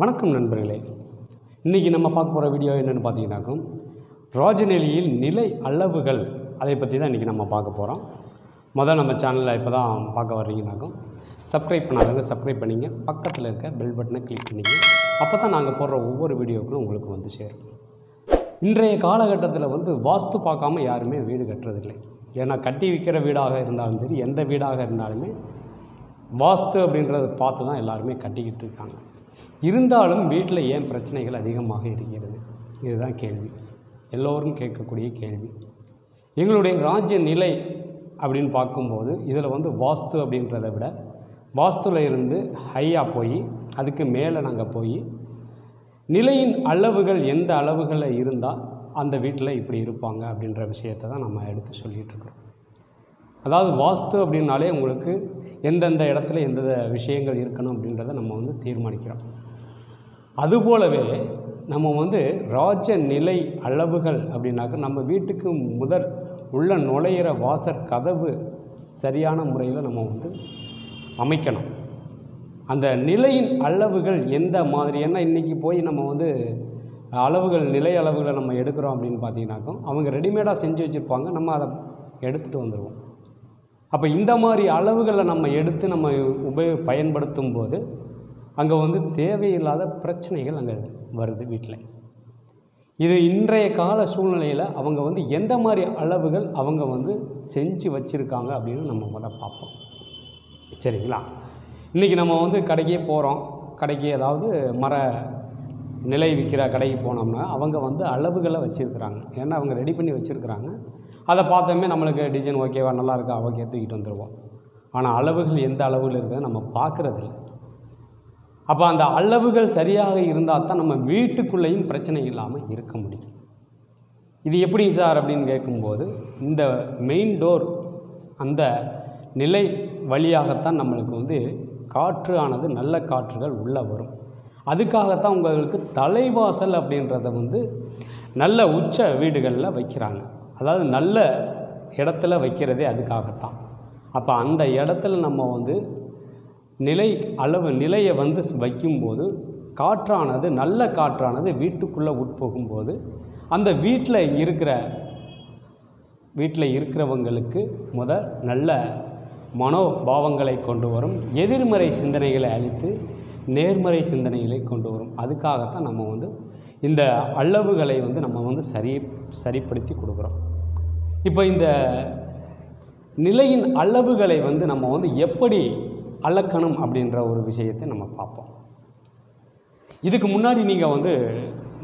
வணக்கம் நண்பர்களே. இன்றைக்கி நம்ம பார்க்க போகிற வீடியோ என்னென்னு பார்த்தீங்கன்னாக்கும் ராஜநிலையில் நிலை அளவுகள் அதை பற்றி தான் இன்றைக்கி நம்ம பார்க்க போகிறோம். முதல் நம்ம சேனலில் இப்போ தான் பார்க்க வர்றீங்கனாக்கும் சப்ஸ்கிரைப் பண்ணாதவங்க சப்ஸ்கிரைப் பண்ணிங்க, பக்கத்தில் இருக்க பெல் பட்டனை கிளிக் பண்ணிங்க. அப்போ தான் நாங்கள் போடுற ஒவ்வொரு வீடியோக்களும் உங்களுக்கு வந்து சேரும். இன்றைய காலகட்டத்தில் வாஸ்து பார்க்காம யாருமே வீடு கட்டுறதில்லை. ஏன்னா கட்டி விற்கிற வீடாக இருந்தாலும் சரி, எந்த வீடாக இருந்தாலுமே வாஸ்து அப்படின்றத பார்த்து தான் எல்லாருமே கட்டிக்கிட்டு இருக்காங்க. இருந்தாலும் வீட்டில் ஏன் பிரச்சனைகள் அதிகமாக இருக்கிறது? இதுதான் கேள்வி, எல்லோரும் கேட்கக்கூடிய கேள்வி. எங்களுடைய ராஜ்ய நிலை அப்படின்னு பார்க்கும்போது இதில் வாஸ்து அப்படின்றத விட வாஸ்துவில் இருந்து ஹையாக போய் அதுக்கு மேலே நாங்கள் போய் நிலையின் அளவுகள் எந்த அளவுகளில் இருந்தால் அந்த வீட்டில் இப்படி இருப்பாங்க அப்படின்ற விஷயத்தை தான் நம்ம எடுத்து சொல்லிகிட்ருக்குறோம். அதாவது வாஸ்து அப்படின்னாலே உங்களுக்கு எந்தெந்த இடத்துல எந்த விஷயங்கள் இருக்கணும் அப்படின்றத நம்ம தீர்மானிக்கிறோம். அதுபோலவே நம்ம ராஜ நிலை அளவுகள் அப்படின்னாக்க நம்ம வீட்டுக்கு முதல் உள்ள நுழையிற வாசற் கதவு சரியான முறையில் நம்ம அமைக்கணும். அந்த நிலையின் அளவுகள் எந்த மாதிரி, ஏன்னா இன்றைக்கி போய் நம்ம அளவுகள் நிலை அளவுகளை நம்ம எடுக்கிறோம் அப்படின்னு பார்த்தீங்கன்னாக்கும் அவங்க ரெடிமேடாக செஞ்சு வச்சுருப்பாங்க, நம்ம அதை எடுத்துகிட்டு வந்துடுவோம். அப்போ இந்த மாதிரி அளவுகளை நம்ம எடுத்து நம்ம பயன்படுத்தும் போது அங்கே தேவையில்லாத பிரச்சனைகள் அங்கே வருது வீட்டில். இது இன்றைய கால சூழ்நிலையில் அவங்க எந்த மாதிரி அளவுகள் அவங்க செஞ்சு வச்சுருக்காங்க அப்படின்னு நம்ம முதல்ல பார்ப்போம். சரிங்களா? இன்றைக்கி நம்ம கடைக்கே போகிறோம், கடைக்கு ஏதாவது மர நிலை விற்கிற கடைக்கு போனோம்னா அவங்க அளவுகளை வச்சுருக்குறாங்க. ஏன்னா அவங்க ரெடி பண்ணி வச்சுருக்குறாங்க. அதை பார்த்தோமே நம்மளுக்கு டிசைன் ஓகேவா, நல்லா இருக்கா, ஓகே தூக்கிட்டு வந்துடுவோம். ஆனால் அளவுகள் எந்த அளவுகள் இருக்கிறத நம்ம பார்க்குறதில்ல. அப்போ அந்த அளவுகள் சரியாக இருந்தால் தான் நம்ம வீட்டுக்குள்ளேயும் பிரச்சனை இல்லாமல் இருக்க முடியும். இது எப்படி சார் அப்படின்னு கேட்கும்போது, இந்த மெயின் டோர் அந்த நிலை வழியாகத்தான் நம்மளுக்கு காற்று ஆனது நல்ல காற்றுகள் உள்ளே வரும். அதுக்காகத்தான் உங்களுக்கு தலைவாசல் அப்படின்றத நல்ல உச்ச வீடுகளில் வைக்கிறாங்க. அதாவது நல்ல இடத்துல வைக்கிறதே அதுக்காகத்தான். அப்போ அந்த இடத்துல நம்ம நிலை அளவு நிலையை வைக்கும்போது காற்றானது நல்ல காற்றானது வீட்டுக்குள்ளே உட்போகும்போது அந்த வீட்டில் இருக்கிறவங்களுக்கு நல்ல மனோபாவங்களை கொண்டு வரும், எதிர்மறை சிந்தனைகளை அழித்து நேர்மறை சிந்தனைகளை கொண்டு வரும். அதுக்காகத்தான் நம்ம இந்த அளவுகளை நம்ம சரிப்படுத்தி கொடுக்குறோம். இப்போ இந்த நிலையின் அளவுகளை நம்ம எப்படி அளக்கணும் அப்படின்ற ஒரு விஷயத்தை நம்ம பார்ப்போம். இதுக்கு முன்னாடி நீங்கள்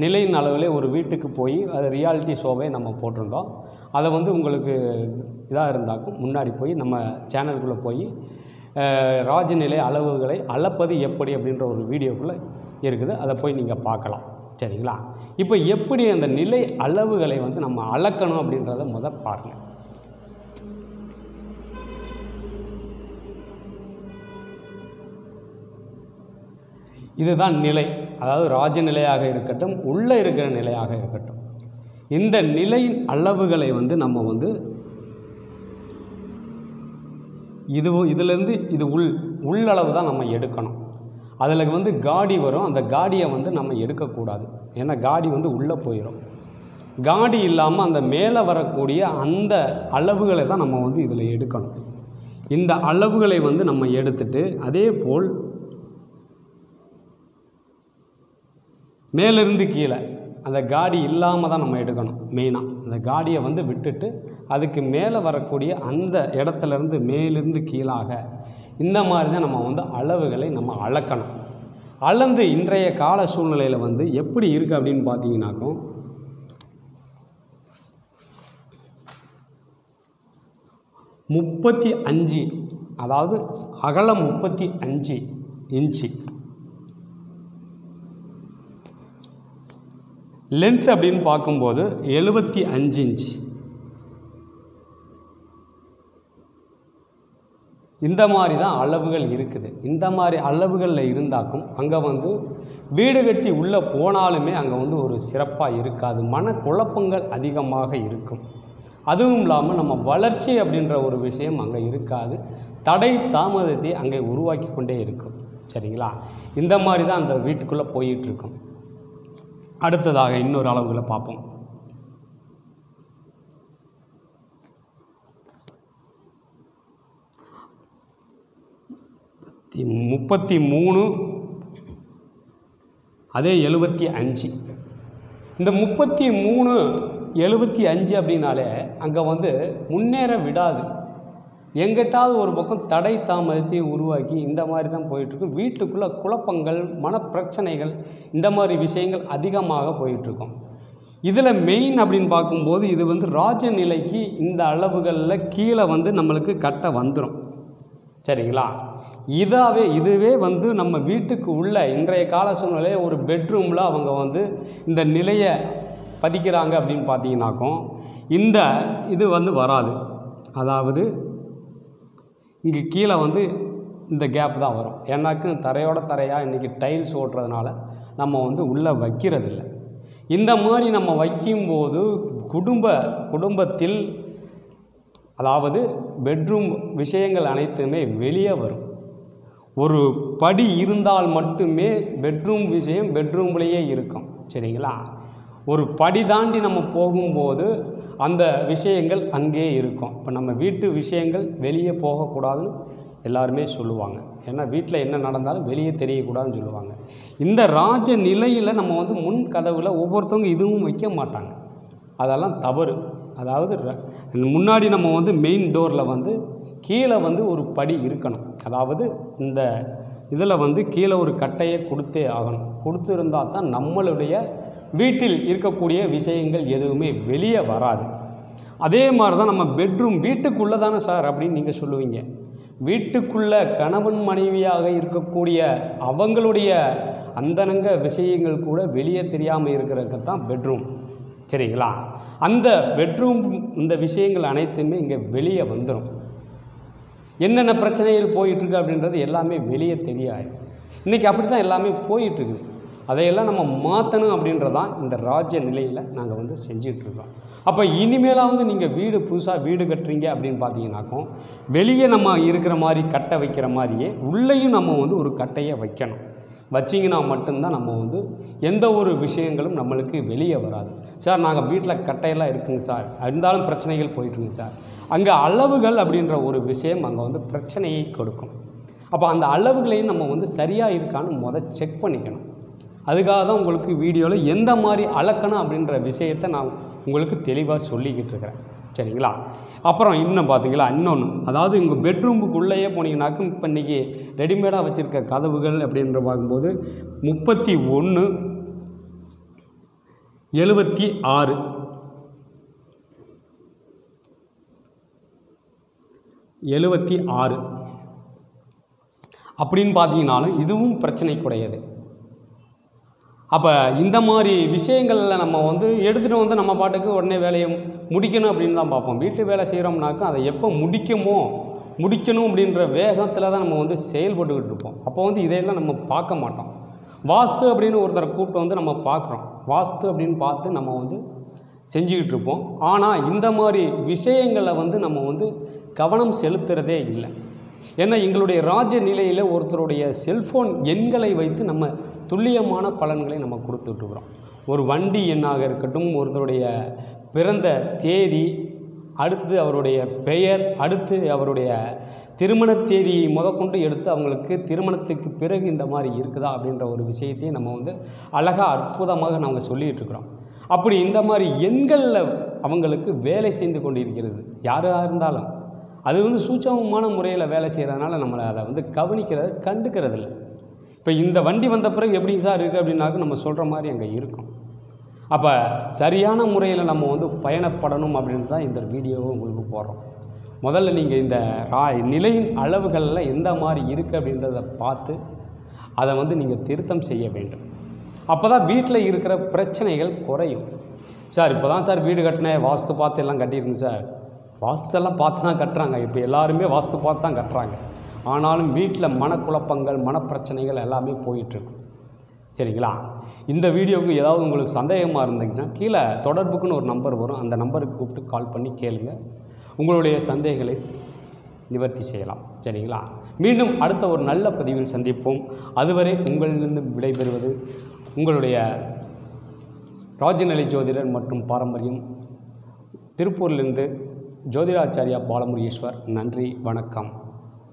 நிலையின் அளவில் ஒரு வீட்டுக்கு போய் அது ரியாலிட்டி ஷோவே நம்ம போட்டிருந்தோம். அதை உங்களுக்கு இதாக இருந்தாக்கும் முன்னாடி போய் நம்ம சேனலுக்குள்ளே போய் ராஜநிலை அளவுகளை அளப்பது எப்படி அப்படின்ற ஒரு வீடியோக்குள்ளே இருக்குது, அதை போய் நீங்கள் பார்க்கலாம். சரிங்களா? இப்போ எப்படி அந்த நிலை அளவுகளை நம்ம அளக்கணும் அப்படின்றத பாருங்கள். இதுதான் நிலை, அதாவது ராஜநிலையாக இருக்கட்டும், உள்ளே இருக்கிற நிலையாக இருக்கட்டும், இந்த நிலையின் அளவுகளை நம்ம இதிலேருந்து இது உள்ளளவு தான் நம்ம எடுக்கணும். அதில் காடி வரும், அந்த காடியை நம்ம எடுக்கக்கூடாது. ஏன்னா காடி உள்ளே போயிடும். காடி இல்லாமல் அந்த மேலே வரக்கூடிய அந்த அளவுகளை தான் நம்ம இதில் எடுக்கணும். இந்த அளவுகளை நம்ம எடுத்துட்டு அதே போல் மேலிருந்து கீழே அந்த காடி இல்லாமல் தான் நம்ம எடுக்கணும். மெயினாக அந்த காடியை விட்டுட்டு அதுக்கு மேலே வரக்கூடிய அந்த இடத்துலேருந்து மேலிருந்து கீழாக இந்த மாதிரி தான் நம்ம அளவுகளை நம்ம அளக்கணும். அளந்து இன்றைய கால சூழ்நிலையில் எப்படி இருக்குது அப்படின்னு பார்த்தீங்கன்னாக்கும் 35, அதாவது அகலம் 35 இன்ச்சு, லென்த் அப்படின்னு பார்க்கும்போது 75 இன்ச்சு. இந்த மாதிரி தான் அளவுகள் இருக்குது. இந்த மாதிரி அளவுகளில் இருந்தாக்கும் அங்கே வீடு கட்டி உள்ளே போனாலுமே அங்கே ஒரு சிறப்பாக இருக்காது, மனக்குழப்பங்கள் அதிகமாக இருக்கும். அதுவும் இல்லாமல் நம்ம வளர்ச்சி அப்படின்ற ஒரு விஷயம் அங்கே இருக்காது, தடை தாமதத்தை அங்கே உருவாக்கி கொண்டே இருக்கும். சரிங்களா? இந்த மாதிரி தான் அந்த வீட்டுக்குள்ளே போயிட்டுருக்கும். அடுத்ததாக இன்னொரு அளவுகளை பார்ப்போம். 33 அதே 75. இந்த 33 75 அப்படின்னாலே அங்கே வந்து முன்னேற விடாது. எங்கிட்டாவது ஒரு பக்கம் தடை தாமதத்தை உருவாக்கி இந்த மாதிரி தான் போயிட்டுருக்கும். வீட்டுக்குள்ளே குழப்பங்கள், மனப்பிரச்சனைகள், இந்த மாதிரி விஷயங்கள் அதிகமாக போயிட்டுருக்கும். இதில் மெயின் அப்படின்னு பார்க்கும்போது இது வந்து ராஜநிலைக்கு இந்த அளவுகளில் கீழே வந்து நம்மளுக்கு கட்ட வந்துடும். சரிங்களா? இதுவே வந்து நம்ம வீட்டுக்கு உள்ள இன்றைய கால சூழ்நிலையை ஒரு பெட்ரூமில் அவங்க வந்து இந்த நிலையை பதிக்கிறாங்க அப்படின்னு பார்த்தீங்கன்னாக்கும் இந்த இது வந்து வராது. அதாவது இங்கே கீழே வந்து இந்த கேப் தான் வரும். ஏன்னாக்கு தரையோட தரையாக இன்றைக்கி டைல்ஸ் ஓட்டுறதுனால நம்ம வந்து உள்ளே வைக்கிறதில்ல. இந்த மாதிரி நம்ம வைக்கும்போது குடும்பத்தில் அதாவது பெட்ரூம் விஷயங்கள் அனைத்துமே வெளியே வரும். ஒரு படி இருந்தால் மட்டுமே பெட்ரூம் விஷயம் பெட்ரூம்லேயே இருக்கும். சரிங்களா? ஒரு படி தாண்டி நம்ம போகும்போது அந்த விஷயங்கள் அங்கே இருக்கும். இப்போ நம்ம வீட்டு விஷயங்கள் வெளியே போகக்கூடாதுன்னு எல்லாருமே சொல்லுவாங்க. ஏன்னா வீட்டில் என்ன நடந்தாலும் வெளியே தெரியக்கூடாதுன்னு சொல்லுவாங்க. இந்த ராஜ நிலையில் நம்ம வந்து முன் கதவில் ஒவ்வொருத்தவங்க இதுவும் வைக்க மாட்டாங்க. அதெல்லாம் தவறு. அதாவது முன்னாடி நம்ம வந்து மெயின் டோரில் வந்து கீழே வந்து ஒரு படி இருக்கணும். அதாவது இந்த இதில் வந்து கீழே ஒரு கட்டையை கொடுத்தே ஆகணும். கொடுத்துருந்தால் தான் நம்மளுடைய வீட்டில் இருக்கக்கூடிய விஷயங்கள் எதுவுமே வெளியே வராது. அதே மாதிரி தான் நம்ம பெட்ரூம் வீட்டுக்குள்ளே தானே சார் அப்படின்னு நீங்கள் சொல்லுவீங்க. வீட்டுக்குள்ளே கணவன் மனைவியாக இருக்கக்கூடிய அவங்களுடைய அந்தரங்க விஷயங்கள் கூட வெளியே தெரியாமல் இருக்கிறதுக்கு தான் பெட்ரூம். சரிங்களா? அந்த பெட்ரூம் இந்த விஷயங்கள் அனைத்துமே இங்கே வெளியே வந்துடும். என்னென்ன பிரச்சனைகள் போயிட்டுருக்கு அப்படின்றது எல்லாமே வெளியே தெரியாது. இன்றைக்கி அப்படி தான் எல்லாமே போயிட்டுருக்குது. அதையெல்லாம் நம்ம மாற்றணும் அப்படின்றதான் இந்த ராஜ நிலையில் நாங்கள் வந்து செஞ்சிட்ருக்கோம். அப்போ இனிமேலாவது நீங்கள் புதுசாக வீடு கட்டுறீங்க அப்படின்னு பார்த்தீங்கன்னாக்கும் வெளியே நம்ம இருக்கிற மாதிரி கட்டை வைக்கிற மாதிரியே உள்ளேயும் நம்ம வந்து ஒரு கட்டையை வைக்கணும். வச்சிங்கன்னா மட்டும்தான் நம்ம வந்து எந்த ஒரு விஷயங்களும் நம்மளுக்கு வெளியே வராது. சார் நாங்கள் வீட்டில் கட்டையெல்லாம் இருக்குங்க சார், இருந்தாலும் பிரச்சனைகள் போயிட்டுருங்க சார். அங்கே அளவுகள் அப்படின்ற ஒரு விஷயம் அங்கே வந்து பிரச்சனையை கொடுக்கும். அப்போ அந்த அளவுகளையும் நம்ம வந்து சரியாக இருக்கான்னு செக் பண்ணிக்கணும். அதுக்காக தான் உங்களுக்கு வீடியோவில் எந்த மாதிரி அளக்கணும் அப்படின்ற விஷயத்தை நான் உங்களுக்கு தெளிவாக சொல்லிக்கிட்டு இருக்கிறேன். சரிங்களா? அப்புறம் இன்னும் பார்த்தீங்களா, இன்னொன்று, அதாவது உங்கள் பெட்ரூமுக்குள்ளேயே போனீங்கன்னாக்கும் இப்போ இன்றைக்கி ரெடிமேடாக வச்சுருக்க கதவுகள் அப்படின்ற பார்க்கும்போது 31 76 76 அப்படின்னு பார்த்தீங்கன்னாலும் இதுவும் பிரச்சனைக்குடையது. அப்போ இந்த மாதிரி விஷயங்களில் நம்ம வந்து எடுத்துகிட்டு வந்து நம்ம பாட்டுக்கு உடனே வேலையை முடிக்கணும் அப்படின்னு தான் பார்ப்போம். வீட்டு வேலை செய்கிறோம்னாக்கா அதை எப்போ முடிக்கணும் அப்படின்ற வேகத்தில் தான் நம்ம வந்து செயல்பட்டுக்கிட்டு இருப்போம். அப்போ வந்து இதையெல்லாம் நம்ம பார்க்க மாட்டோம். வாஸ்து அப்படின்னு ஒருத்தரை கூப்பிட்டு வந்து நம்ம பார்க்குறோம். வாஸ்து அப்படின்னு பார்த்து நம்ம வந்து செஞ்சுக்கிட்டு இருப்போம். ஆனால் இந்த மாதிரி விஷயங்களை வந்து நம்ம வந்து கவனம் செலுத்துகிறதே இல்லை. ஏன்னா எங்களுடைய ராஜ நிலையில் ஒருத்தருடைய செல்ஃபோன் எண்களை வைத்து நம்ம துல்லியமான பலன்களை நம்ம கொடுத்துட்ருக்குறோம். ஒரு வண்டி எண்ணாக இருக்கட்டும், ஒருத்தருடைய பிறந்த தேதி, அடுத்து அவருடைய பெயர், அடுத்து அவருடைய திருமண தேதியை முதற்கொண்டு எடுத்து அவங்களுக்கு திருமணத்துக்கு பிறகு இந்த மாதிரி இருக்குதா அப்படின்ற ஒரு விஷயத்தையும் நம்ம வந்து அழகாக அற்புதமாக நாங்கள் சொல்லிகிட்டு இருக்கிறோம். அப்படி இந்த மாதிரி எண்களில் அவங்களுக்கு வேலை செய்து கொண்டு இருக்கிறது. யாராக இருந்தாலும் அது வந்து சூட்சமமான முறையில் வேலை செய்கிறதுனால நம்மளை அதை வந்து கண்டுக்கிறதில்ல. இப்போ இந்த வண்டி வந்த பிறகு எப்படிங்க சார் இருக்குது அப்படின்னாக்க நம்ம சொல்கிற மாதிரி அங்கே இருக்கும். அப்போ சரியான முறையில் நம்ம வந்து பயணப்படணும் அப்படின்ட்டு தான் இந்த வீடியோவை உங்களுக்கு போடுறோம். முதல்ல நீங்கள் இந்த நிலையின் அளவுகளில் எந்த மாதிரி இருக்குது அப்படின்றத பார்த்து அதை வந்து நீங்கள் திருத்தம் செய்ய வேண்டும். அப்போ தான் வீட்டில் இருக்கிற பிரச்சனைகள் குறையும். சார் இப்போ தான் சார் வீடு கட்டினேன், வாஸ்து பார்த்து எல்லாம் கட்டியிருக்குங்க சார். வாஸ்தெல்லாம் பார்த்து தான் கட்டுறாங்க. இப்போ எல்லாருமே வாஸ்து பார்த்து தான் கட்டுறாங்க. ஆனாலும் வீட்டில் மனக்குழப்பங்கள், மனப்பிரச்சனைகள் எல்லாமே போயிட்டுருக்கு. சரிங்களா? இந்த வீடியோவுக்கு ஏதாவது உங்களுக்கு சந்தேகமாக இருந்துச்சுன்னா கீழே தொடர்புக்குன்னு ஒரு நம்பர் வரும். அந்த நம்பருக்கு கூப்பிட்டு கால் பண்ணி கேளுங்க. உங்களுடைய சந்தேகங்களை நிவர்த்தி செய்யலாம். சரிங்களா? மீண்டும் அடுத்த ஒரு நல்ல பதிவில் சந்திப்போம். அதுவரை உங்களிலிருந்து விடைபெறுவது உங்களுடைய ராஜநிலை ஜோதிடர் மற்றும் பாரம்பரியம் திருப்பூரிலிருந்து ஜோதிடாச்சாரியா பாலமுருகேஸ்வர். நன்றி, வணக்கம்.